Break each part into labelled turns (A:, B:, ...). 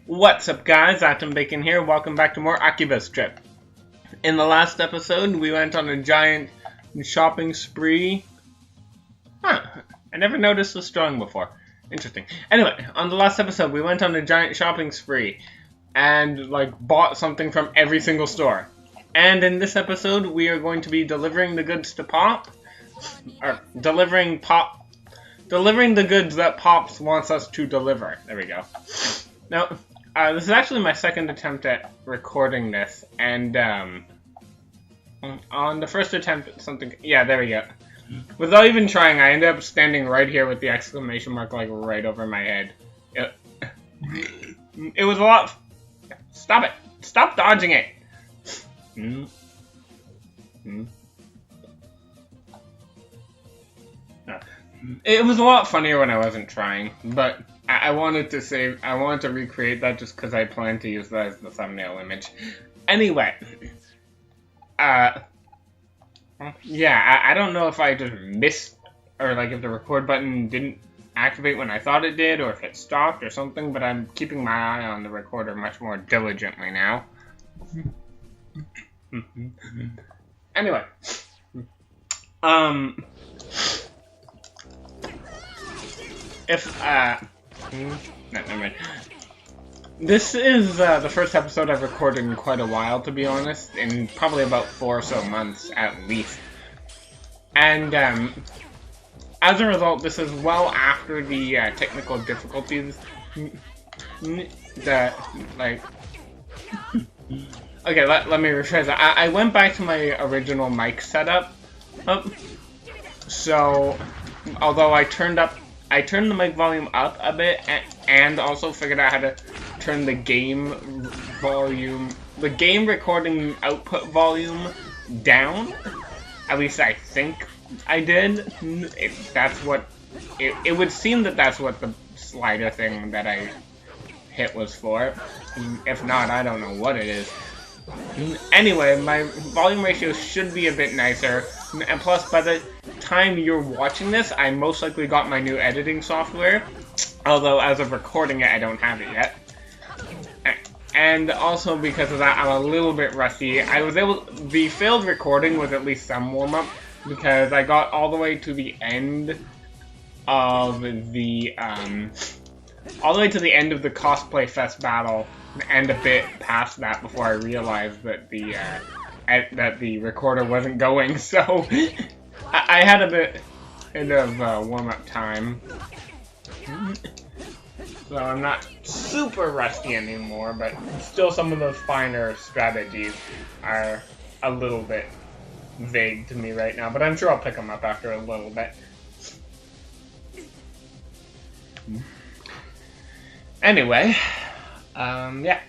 A: What's up, guys? Atom Bacon here. Welcome back to more Akiba Strip. In the last episode, we went on a giant shopping spree. I never noticed this drawing before. Interesting. Anyway, on the last episode, we went on a giant shopping spree and, bought something from every single store. And in this episode, we are going to be delivering the goods to Pop. Or, delivering the goods that Pops wants us to deliver. There we go. Now, this is actually my second attempt at recording this, and on the first attempt, yeah, there we go. Without even trying, I ended up standing right here with the exclamation mark, right over my head. It was a lot. Stop it! Stop dodging it! It was a lot funnier when I wasn't trying, but I wanted to recreate that just because I plan to use that as the thumbnail image. Anyway, yeah, I don't know if I just missed, or if the record button didn't activate when I thought it did, or if it stopped or something, but I'm keeping my eye on the recorder much more diligently now. Anyway, no, never mind. This is the first episode I've recorded in quite a while, to be honest, in probably about 4 or so months at least. And as a result, this is well after the technical difficulties. Okay, let me rephrase that. I went back to my original mic setup. So, although I turned the mic volume up a bit, and also figured out how to turn the game recording output volume down. At least I think I did. It would seem that that's what the slider thing that I hit was for. If not, I don't know what it is. Anyway, my volume ratio should be a bit nicer, and plus by the time you're watching this, I most likely got my new editing software, although as of recording it, I don't have it yet. And also because of that, I'm a little bit rusty. The failed recording was at least some warm-up, because I got all the way to the end of the Cosplay Fest battle, and a bit past that before I realized that the recorder wasn't going, so I had a bit of warm-up time. So I'm not super rusty anymore, but still some of those finer strategies are a little bit vague to me right now, but I'm sure I'll pick them up after a little bit. Anyway, yeah.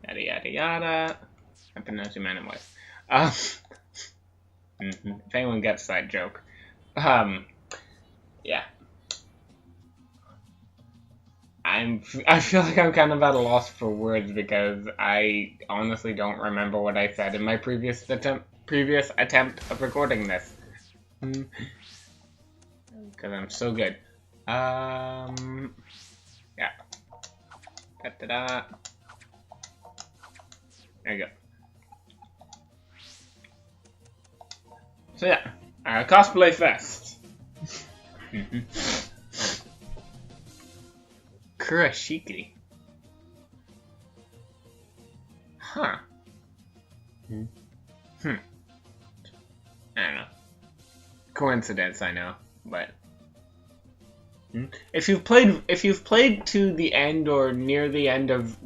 A: Yada yada yada. I pronounce him anyway. If anyone gets that joke. Yeah. I feel like I'm kind of at a loss for words because I honestly don't remember what I said in my previous attempt of recording this. Because I'm so good. Yeah. Da-da-da. There you go. So yeah, Cosplay Fest. Kurashiki. Huh. I don't know. Coincidence, I know, but if you've played to the end or near the end of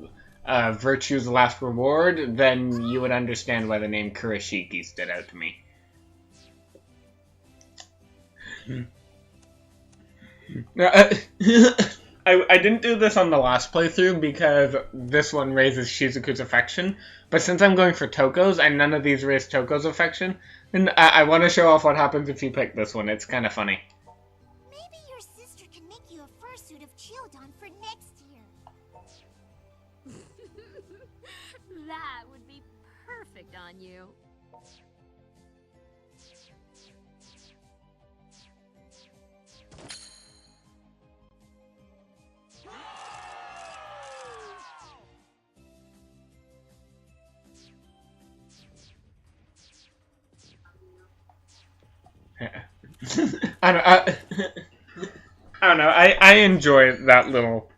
A: Virtue's Last Reward, then you would understand why the name Kurashiki stood out to me. I didn't do this on the last playthrough because this one raises Shizuku's affection, but since I'm going for Toko's and none of these raise Toko's affection, then I want to show off what happens if you pick this one. It's kind of funny.
B: Maybe your sister can make you a fursuit of Childon for next year.
C: That would be perfect on you.
A: I don't know. I enjoy that little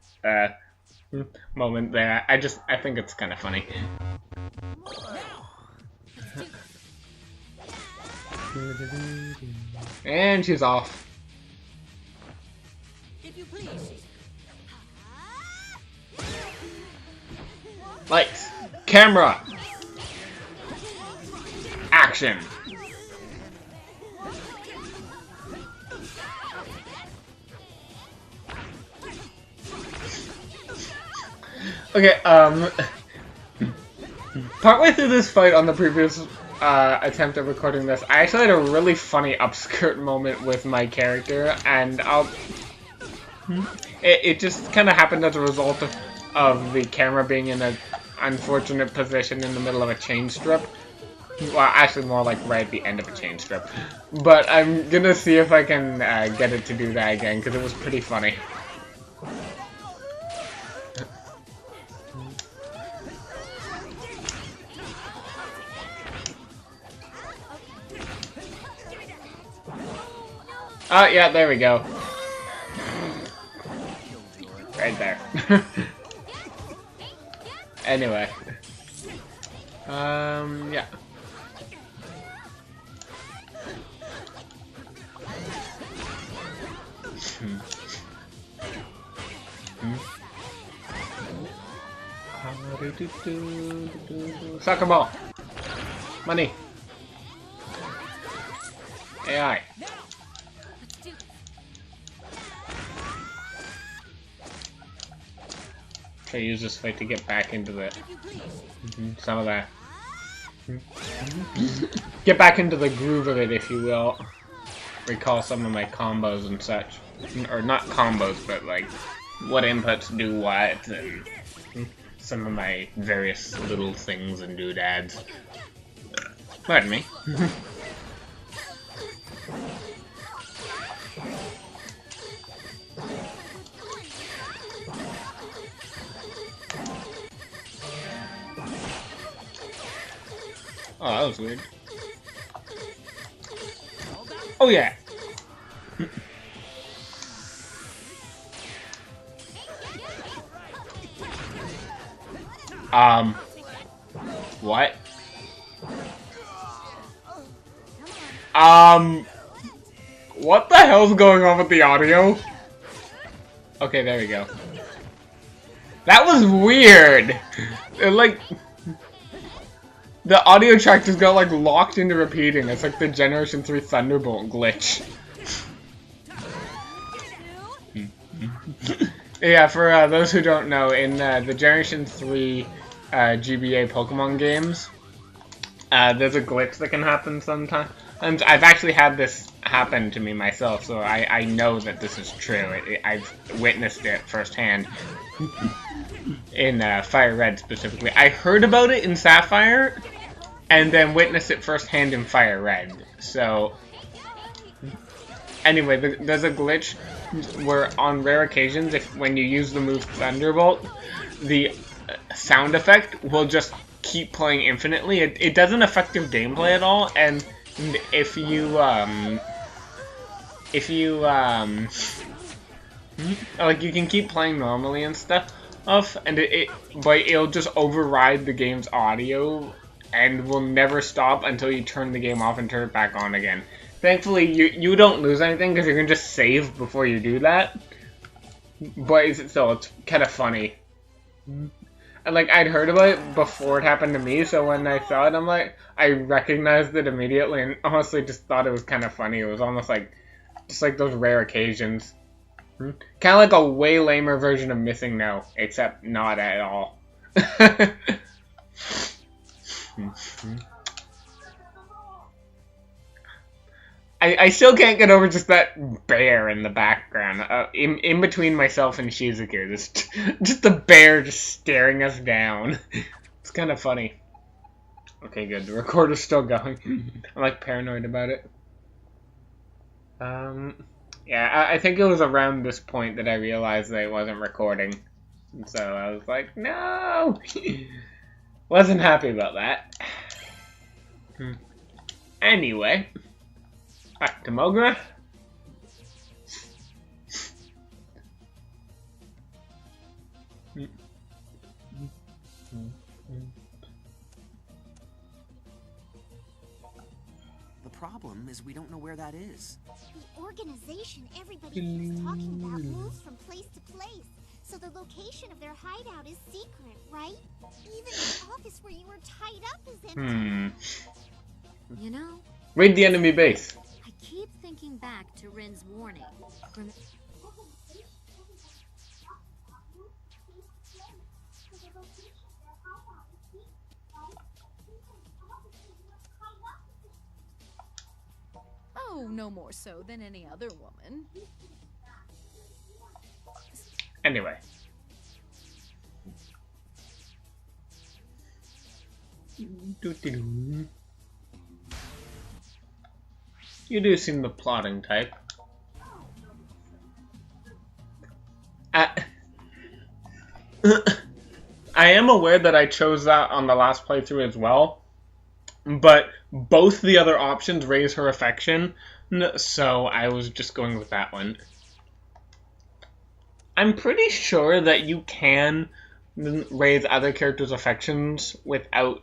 A: moment there. I think it's kind of funny. And she's off.
D: If you please.
A: Lights, camera, action. Okay, partway through this fight on the previous attempt at recording this, I actually had a really funny upskirt moment with my character, and it just kind of happened as a result of the camera being in an unfortunate position in the middle of a chain strip. Well, actually more like right at the end of a chain strip. But I'm gonna see if I can get it to do that again, because it was pretty funny. Oh, yeah, there we go. Right there. Anyway. Yeah. Soccer ball. Money. AI. Try to use this fight to get back into the some of that. Get back into the groove of it, if you will. Recall some of my combos and such, or not combos, but like what inputs do what, and some of my various little things and doodads. Pardon me. Oh, that was weird. Oh yeah. What? What the hell's going on with the audio? Okay, there we go. That was weird. Like, the audio track just got like locked into repeating. It's like the Generation 3 Thunderbolt glitch. Yeah, for those who don't know, in the Generation 3 GBA Pokemon games, there's a glitch that can happen sometimes. And I've actually had this happen to me myself, so I know that this is true. I've witnessed it firsthand. In Fire Red specifically. I heard about it in Sapphire, and then witnessed it firsthand in Fire Red. So, anyway, there's a glitch where on rare occasions, when you use the move Thunderbolt, the sound effect will just keep playing infinitely. It doesn't affect your gameplay at all, and if you like, you can keep playing normally and stuff, and but it'll just override the game's audio and will never stop until you turn the game off and turn it back on again. Thankfully, you don't lose anything because you can just save before you do that. But it's kind of funny. And like, I'd heard about it before it happened to me, so when I saw it, I'm like, I recognized it immediately and honestly just thought it was kind of funny. It was almost like, just like those rare occasions. Kind of like a way lamer version of Missing No, except not at all. I still can't get over just that bear in the background, in between myself and Shizuku. Just the bear just staring us down. It's kind of funny. Okay, good. The recorder's still going. I'm like paranoid about it. Yeah, I think it was around this point that I realized that it wasn't recording. So I was like, no! Wasn't happy about that. Anyway, back to Mogra.
D: The problem is we don't know where that is.
B: The organization everybody keeps talking about moves from place to place, so the location of their hideout is secret, right? Even the office where you were tied up is empty.
C: You know,
A: Raid the enemy base.
C: I keep thinking back to Rin's warning. Oh, no more so than any other woman.
A: Anyway. You do seem the plotting type. I am aware that I chose that on the last playthrough as well, but both the other options raise her affection, so I was just going with that one. I'm pretty sure that you can raise other characters' affections without,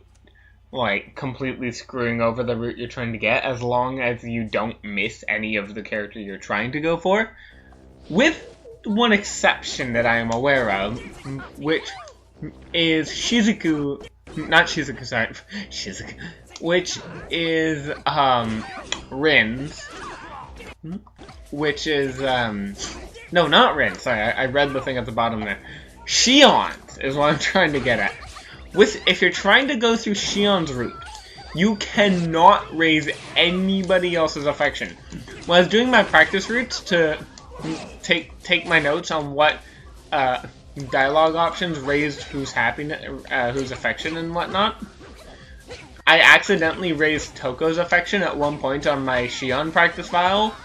A: like, completely screwing over the route you're trying to get, as long as you don't miss any of the character you're trying to go for. With one exception that I am aware of, which is Shizuku, not Shizuku, sorry, Shizuku, which is, Rin's, which is, no, not Rin, sorry, I read the thing at the bottom there. Shion's is what I'm trying to get at. If you're trying to go through Shion's route, you cannot raise anybody else's affection. When I was doing my practice routes to take my notes on what dialogue options raised whose happiness, whose affection and whatnot, I accidentally raised Toko's affection at one point on my Shion practice file,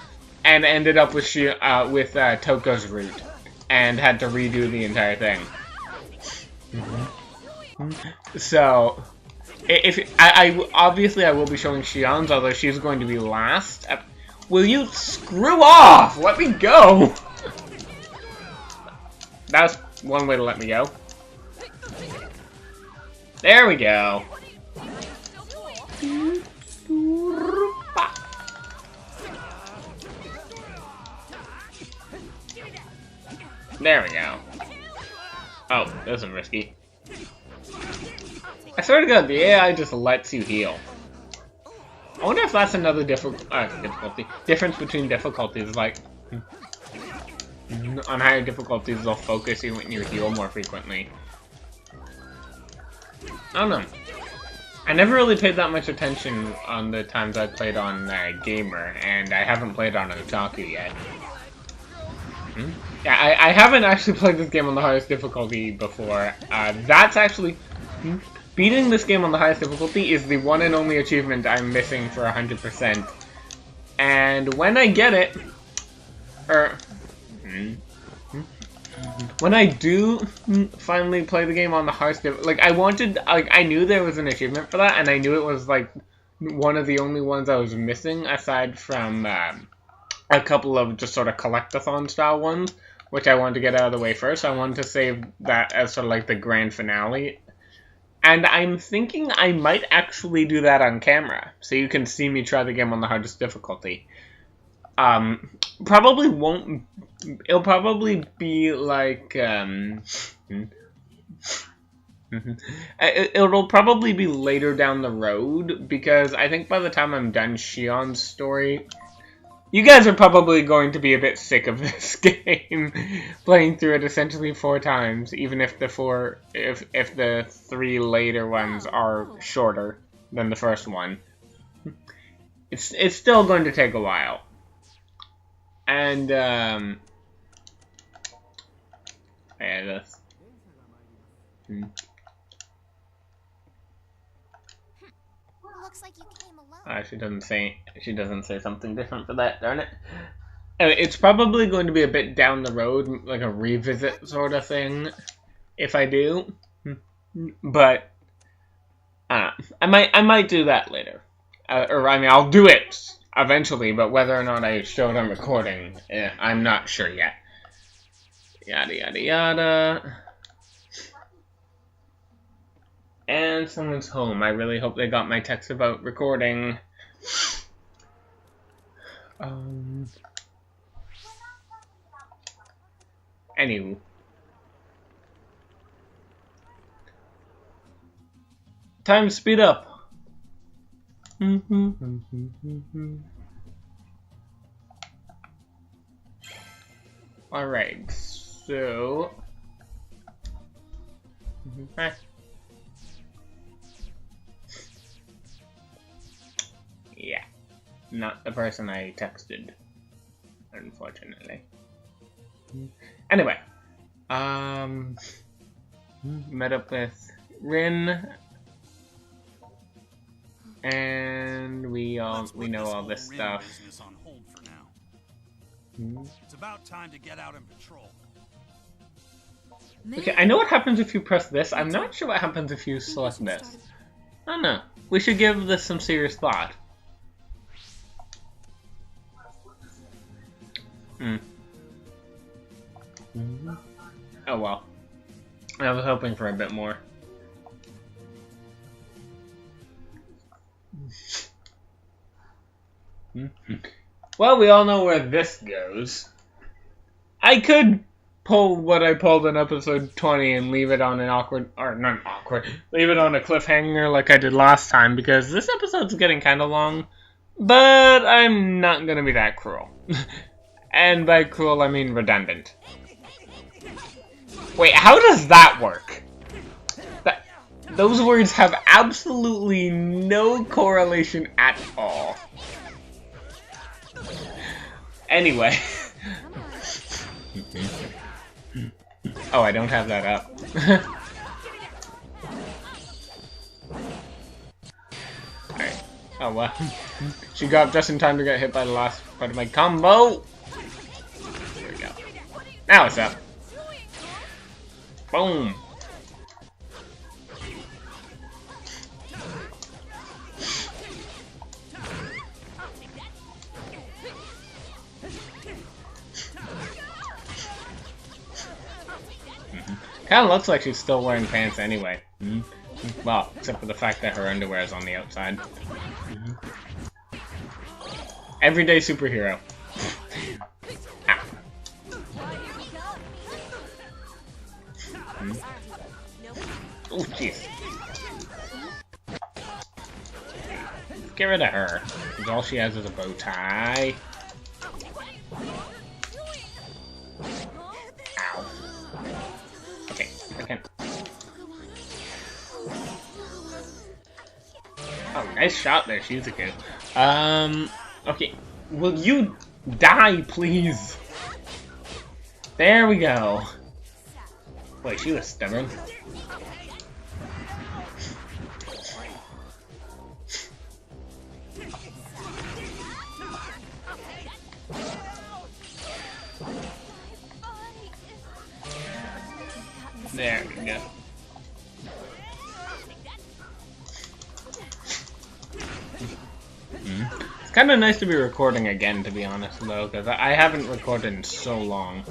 A: and ended up with Toko's route, and had to redo the entire thing. So, obviously I will be showing Shion's, although she's going to be last. Will you screw off? Let me go! That's one way to let me go. There we go. There we go. Oh, this is risky. I swear to God, the AI just lets you heal. I wonder if that's another difference between difficulties, like, on higher difficulties they'll focus you when you heal more frequently. I don't know. I never really paid that much attention on the times I played on Gamer, and I haven't played on Otaku yet. Yeah, I haven't actually played this game on the highest difficulty before. That's actually... Beating this game on the highest difficulty is the one and only achievement I'm missing for 100%. And when I get it... when I do finally play the game on the highest difficulty... I knew there was an achievement for that, and I knew it was, like, one of the only ones I was missing, aside from... a couple of just sort of collect-a-thon style ones, which I wanted to get out of the way first. I wanted to save that as sort of like the grand finale. And I'm thinking I might actually do that on camera, so you can see me try the game on the hardest difficulty. Probably won't... It'll probably be like... It'll probably be later down the road, because I think by the time I'm done Shion's story... You guys are probably going to be a bit sick of this game, playing through it essentially 4 times, even if the 3 later ones are shorter than the first one. It's still going to take a while. And, yeah, this.
B: Looks like you came alone.
A: She doesn't say something different for that, darn it. Anyway, it's probably going to be a bit down the road, like a revisit sort of thing, if I do. But I might do that later. Or I mean, I'll do it eventually, but whether or not I show it on recording, I'm not sure yet. Yada yada yada. And someone's home. I really hope they got my text about recording. Anywho. Time to speed up. Alright, so... Yeah, not the person I texted, unfortunately. Anyway, met up with Rin, and we know all this stuff.
E: It's about time to get out and patrol.
A: Okay, I know what happens if you press this. I'm not sure what happens if you select this. I don't know. We should give this some serious thought. Oh well. I was hoping for a bit more. Well, we all know where this goes. I could pull what I pulled in episode 20 and leave it on an leave it on a cliffhanger like I did last time, because this episode's getting kind of long, but I'm not gonna be that cruel. And by cruel, I mean redundant. Wait, how does that work? Those words have absolutely no correlation at all. Anyway. Oh, I don't have that up. Alright. Oh, well. She got up just in time to get hit by the last part of my combo. There we go. Now it's up. Boom. Kinda looks like she's still wearing pants anyway. Well, except for the fact that her underwear is on the outside. Everyday superhero. Ow. Oh, jeez. Get rid of her. Because all she has is a bow tie. Ow. Okay, I can't. Oh, nice shot there, Shizuku. Okay. Will you die, please? There we go. Wait, she was stubborn. There we go. It's kind of nice to be recording again, to be honest, though, because I haven't recorded in so long.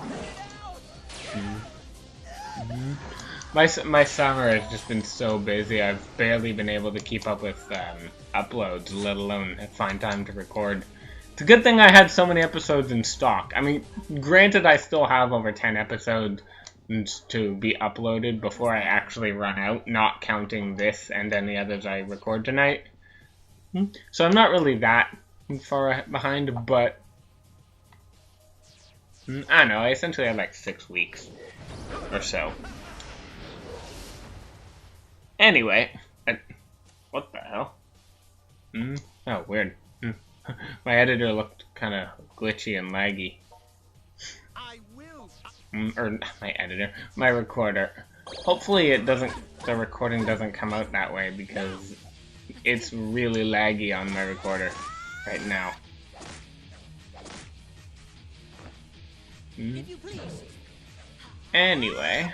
A: My summer has just been so busy, I've barely been able to keep up with uploads, let alone find time to record. It's a good thing I had so many episodes in stock. I mean, granted, I still have over 10 episodes to be uploaded before I actually run out, not counting this and any others I record tonight. So I'm not really that far behind, but I don't know, I essentially have like 6 weeks or so. Anyway, what the hell? Oh, weird. My editor looked kind of glitchy and laggy. Or not my editor, my recorder. Hopefully the recording doesn't come out that way, because it's really laggy on my recorder right now. Anyway.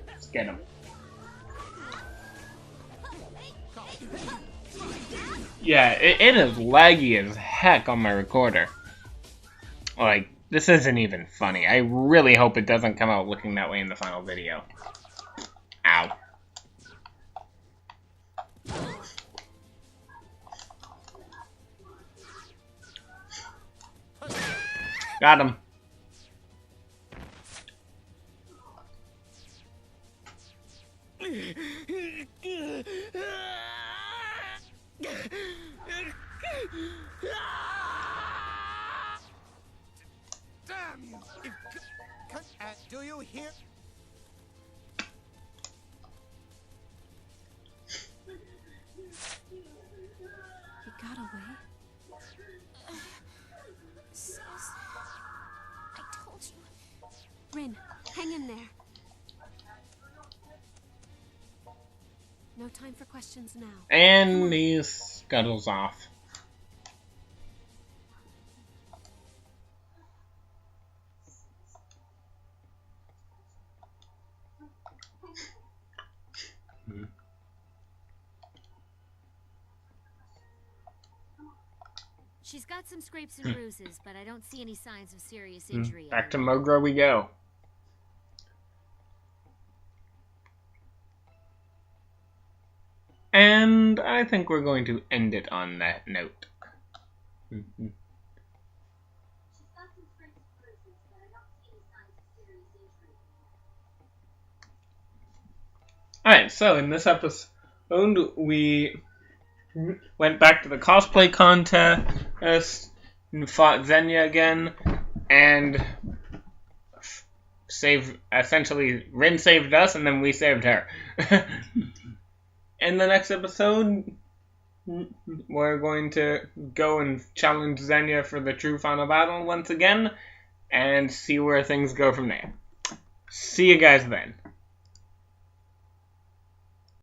A: Let's get him. Yeah, it is laggy as heck on my recorder. Like, This isn't even funny. I really hope it doesn't come out looking that way in the final video. Ow. Got him.
E: Damn you! Do you hear?
C: He got away.
B: Sis, I told you.
C: Rin, hang in there. No time for questions now.
A: And he scuttles off.
C: She's got some scrapes and bruises, but I don't see any signs of serious injury.
A: Back to Mogra we go. And I think we're going to end it on that note. Alright, so in this episode, we went back to the cosplay contest, and fought Xenia again, and essentially, Rin saved us, and then we saved her. In the next episode, we're going to go and challenge Xenia for the true final battle once again, and see where things go from there. See you guys then.